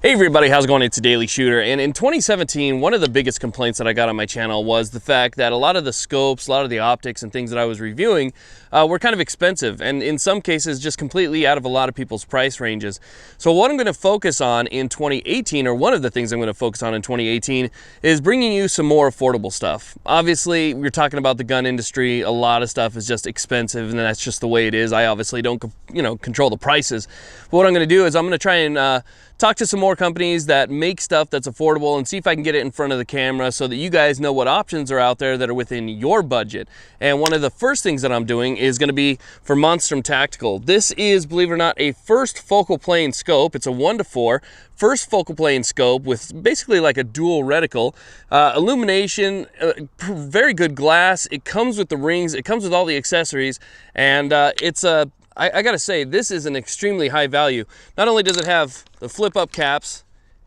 Hey everybody, how's it going? It's a Daily Shooter, and in 2017, one of the biggest complaints that I got on my channel was the fact that a lot of the scopes, a lot of the optics and things that I was reviewing were kind of expensive, and in some cases just completely out of a lot of people's price ranges. So what I'm going to focus on in 2018, or one of the things I'm going to focus on in 2018, is bringing you some more affordable stuff. Obviously, we're talking about the gun industry. A lot of stuff is just expensive, and that's just the way it is. I obviously don't, control the prices. But what I'm going to do is I'm going to try and talk to some more companies that make stuff that's affordable and see if I can get it in front of the camera so that you guys know what options are out there that are within your budget. And one of the first things that I'm doing is going to be for Monstrum Tactical. This is, believe it or not, a first focal plane scope. It's a 1:4 first focal plane scope with basically like a dual reticle. Illumination, very good glass. It comes with the rings. It comes with all the accessories, and it's a I gotta say, this is an extremely high value. Not only does it have the flip-up caps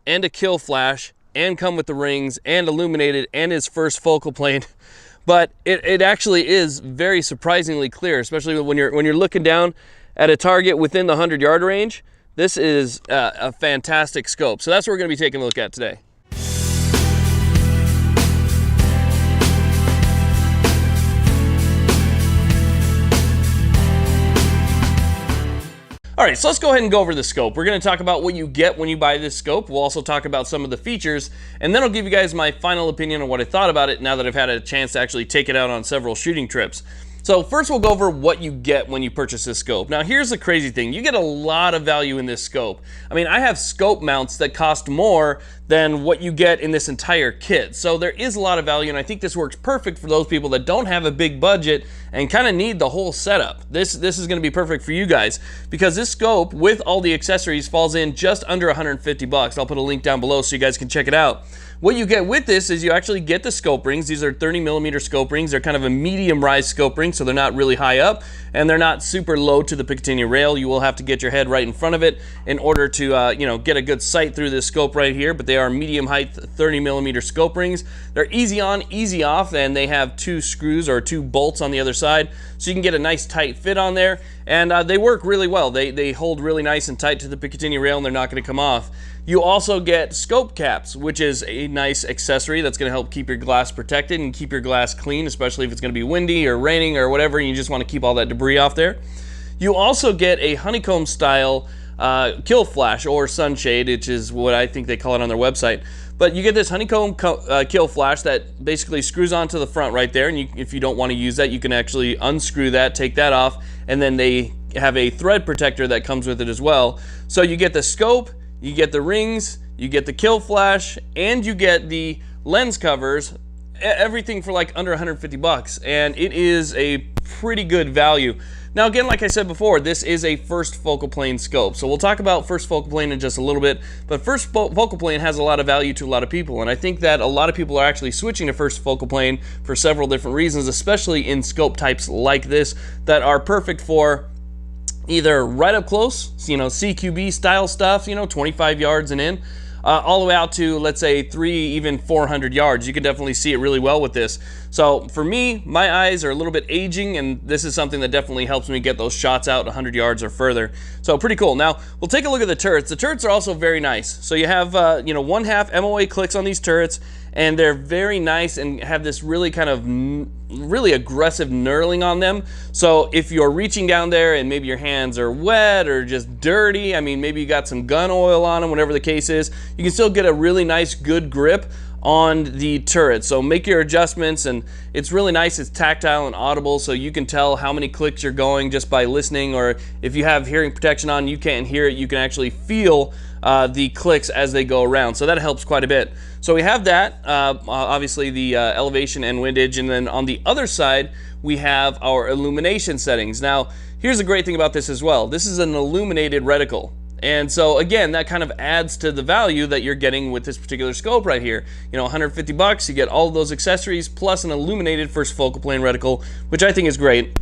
and a kill flash and come with the rings and illuminated and is first focal plane, but it actually is very surprisingly clear, especially when you're looking down at a target within the 100-yard range. This is a fantastic scope. So that's what we're gonna be taking a look at today. All right, so let's go ahead and go over the scope. We're going to talk about what you get when you buy this scope. We'll also talk about some of the features, and then I'll give you guys my final opinion on what I thought about it now that I've had a chance to actually take it out on several shooting trips. So first we'll go over what you get when you purchase this scope. Now here's the crazy thing. You get a lot of value in this scope. I mean, I have scope mounts that cost more than what you get in this entire kit. So there is a lot of value, and I think this works perfect for those people that don't have a big budget and kind of need the whole setup. This is going to be perfect for you guys because this scope with all the accessories falls in just under 150 bucks. I'll put a link down below so you guys can check it out. What you get with this is you actually get the scope rings. These are 30mm scope rings. They're kind of a medium rise scope ring, so they're not really high up and they're not super low to the Picatinny rail. You will have to get your head right in front of it in order to get a good sight through this scope right here, but they are medium height 30mm scope rings. They're easy on, easy off, and they have 2 screws or 2 bolts on the other side, so you can get a nice tight fit on there, and they work really well. They hold really nice and tight to the Picatinny rail, and they're not going to come off. You also get scope caps, which is a nice accessory that's going to help keep your glass protected and keep your glass clean, especially if it's going to be windy or raining or whatever, and you just want to keep all that debris off there. You also get a honeycomb style kill flash or sunshade, which is what I think they call it on their website. But you get this honeycomb kill flash that basically screws onto the front right there, and if you don't want to use that, you can actually unscrew that, take that off, and then they have a thread protector that comes with it as well. So you get the scope, you get the rings, you get the kill flash, and you get the lens covers, everything for like under 150 bucks, and it is a pretty good value. Now again, like I said before, this is a first focal plane scope, so we'll talk about first focal plane in just a little bit, but first focal plane has a lot of value to a lot of people, and I think that a lot of people are actually switching to first focal plane for several different reasons, especially in scope types like this that are perfect for either right up close, CQB style stuff, 25 yards and in, all the way out to, let's say, 300, even 400 yards. You can definitely see it really well with this. So for me, my eyes are a little bit aging, and this is something that definitely helps me get those shots out 100 yards or further. So pretty cool. Now, we'll take a look at the turrets. The turrets are also very nice. So you have, 1/2 MOA clicks on these turrets, and they're very nice and have this really kind of really aggressive knurling on them. So if you're reaching down there and maybe your hands are wet or just dirty, I mean, maybe you got some gun oil on them, whatever the case is, you can still get a really nice, good grip on the turret. So make your adjustments, and it's really nice. It's tactile and audible, so you can tell how many clicks you're going just by listening, or if you have hearing protection on, you can't hear it, you can actually feel the clicks as they go around, so that helps quite a bit. So we have that, obviously the elevation and windage, and then on the other side we have our illumination settings. Now here's the great thing about this as well. This is an illuminated reticle, and so again, that kind of adds to the value that you're getting with this particular scope right here. 150 bucks, you get all of those accessories plus an illuminated first focal plane reticle, which I think is great.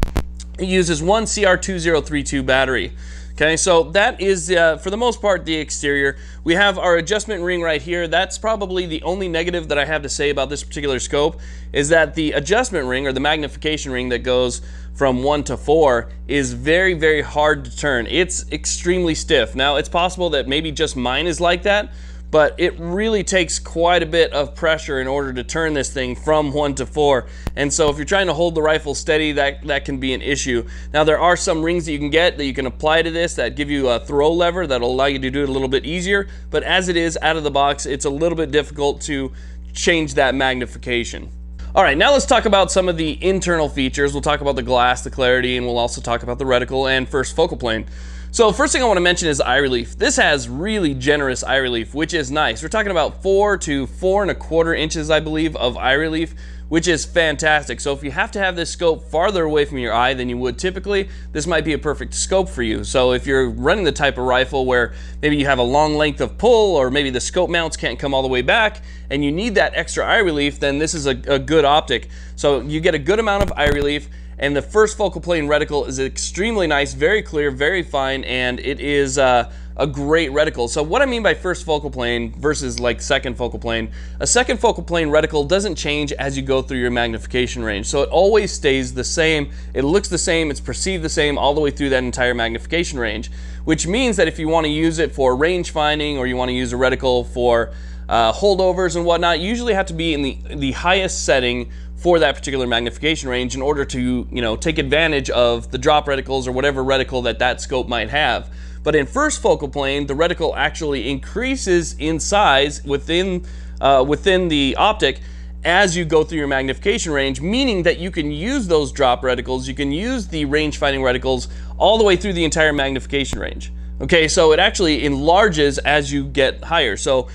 It uses one CR2032 battery. Okay, so that is, for the most part, the exterior. We have our adjustment ring right here. That's probably the only negative that I have to say about this particular scope, is that the adjustment ring, or the magnification ring that goes from 1 to 4, is very, very hard to turn. It's extremely stiff. Now, it's possible that maybe just mine is like that, but it really takes quite a bit of pressure in order to turn this thing from 1 to 4. And so if you're trying to hold the rifle steady, that can be an issue. Now, there are some rings that you can get that you can apply to this that give you a throw lever that'll allow you to do it a little bit easier. But as it is out of the box, it's a little bit difficult to change that magnification. All right, now let's talk about some of the internal features. We'll talk about the glass, the clarity, and we'll also talk about the reticle and first focal plane. So first thing I want to mention is eye relief. This has really generous eye relief, which is nice. We're talking about 4 to 4 1/4 inches, I believe, of eye relief, which is fantastic. So if you have to have this scope farther away from your eye than you would typically, this might be a perfect scope for you. So if you're running the type of rifle where maybe you have a long length of pull, or maybe the scope mounts can't come all the way back and you need that extra eye relief, then this is a good optic. So you get a good amount of eye relief. And the first focal plane reticle is extremely nice, very clear, very fine, and it is a great reticle. So what I mean by first focal plane versus like second focal plane, a second focal plane reticle doesn't change as you go through your magnification range. So it always stays the same, it looks the same, it's perceived the same all the way through that entire magnification range, which means that if you want to use it for range finding, or you want to use a reticle for holdovers and whatnot, you usually have to be in the highest setting for that particular magnification range in order to, take advantage of the drop reticles or whatever reticle that scope might have. But in first focal plane, the reticle actually increases in size within the optic as you go through your magnification range, meaning that you can use those drop reticles, you can use the range finding reticles all the way through the entire magnification range. Okay, so it actually enlarges as you get higher. So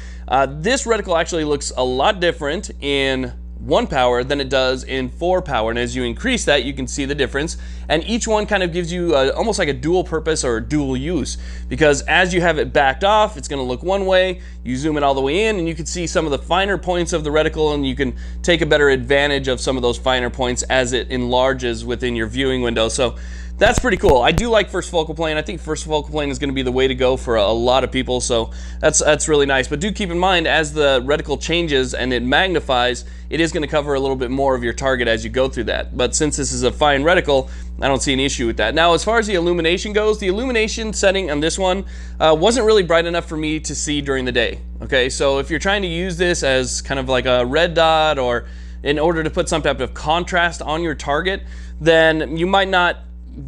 this reticle actually looks a lot different in 1 power than it does in 4 power, and as you increase that, you can see the difference, and each one kind of gives you almost like a dual purpose or dual use, because as you have it backed off, it's going to look one way. You zoom it all the way in and you can see some of the finer points of the reticle, and you can take a better advantage of some of those finer points as it enlarges within your viewing window. So that's pretty cool. I do like first focal plane. I think first focal plane is going to be the way to go for a lot of people, so that's really nice. But do keep in mind, as the reticle changes and it magnifies, it is going to cover a little bit more of your target as you go through that. But since this is a fine reticle, I don't see an issue with that. Now, as far as the illumination goes, the illumination setting on this one wasn't really bright enough for me to see during the day. Okay, so if you're trying to use this as kind of like a red dot, or in order to put some type of contrast on your target, then you might not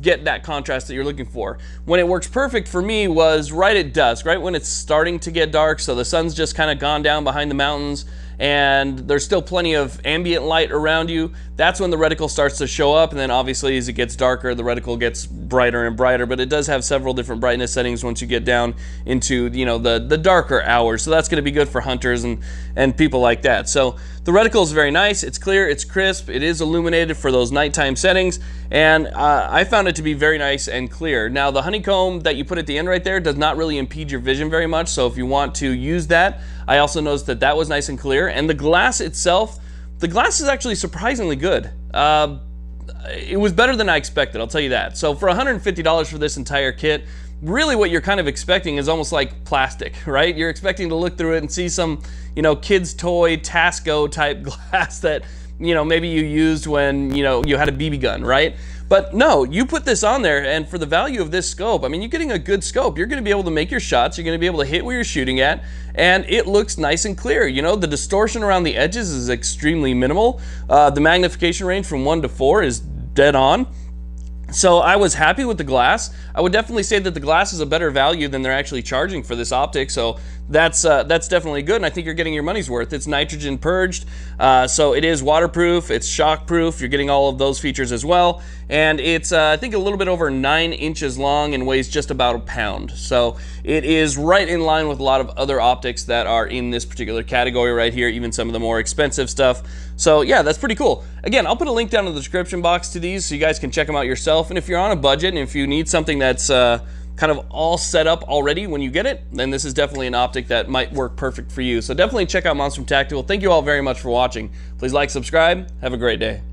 get that contrast that you're looking for. When it works perfect for me was right at dusk, right when it's starting to get dark, so the sun's just kind of gone down behind the mountains and there's still plenty of ambient light around you. That's when the reticle starts to show up, and then obviously as it gets darker, the reticle gets brighter and brighter, but it does have several different brightness settings once you get down into the darker hours. So that's going to be good for hunters and people like that. So the reticle is very nice, it's clear, it's crisp, it is illuminated for those nighttime settings, and I found it to be very nice and clear. Now, the honeycomb that you put at the end right there does not really impede your vision very much, so if you want to use that, I also noticed that was nice and clear. And the glass itself, the glass is actually surprisingly good. It was better than I expected, I'll tell you that. So for $150 for this entire kit, really what you're kind of expecting is almost like plastic, right? You're expecting to look through it and see some, kid's toy Tasco type glass that, maybe you used when, you had a BB gun, right? But no, you put this on there, and for the value of this scope, I mean, you're getting a good scope. You're going to be able to make your shots. You're going to be able to hit where you're shooting at, and it looks nice and clear. The distortion around the edges is extremely minimal. The magnification range from 1 to 4 is dead on. So I was happy with the glass. I would definitely say that the glass is a better value than they're actually charging for this optic. So that's definitely good, and I think you're getting your money's worth. It's nitrogen purged, so it is waterproof, it's shockproof, you're getting all of those features as well, and it's I think a little bit over 9 inches long and weighs just about a pound. So it is right in line with a lot of other optics that are in this particular category right here, even some of the more expensive stuff. So yeah, that's pretty cool. Again, I'll put a link down in the description box to these so you guys can check them out yourself, and if you're on a budget and if you need something that's kind of all set up already when you get it, then this is definitely an optic that might work perfect for you. So definitely check out Monstrum Tactical. Thank you all very much for watching. Please like, subscribe. Have a great day.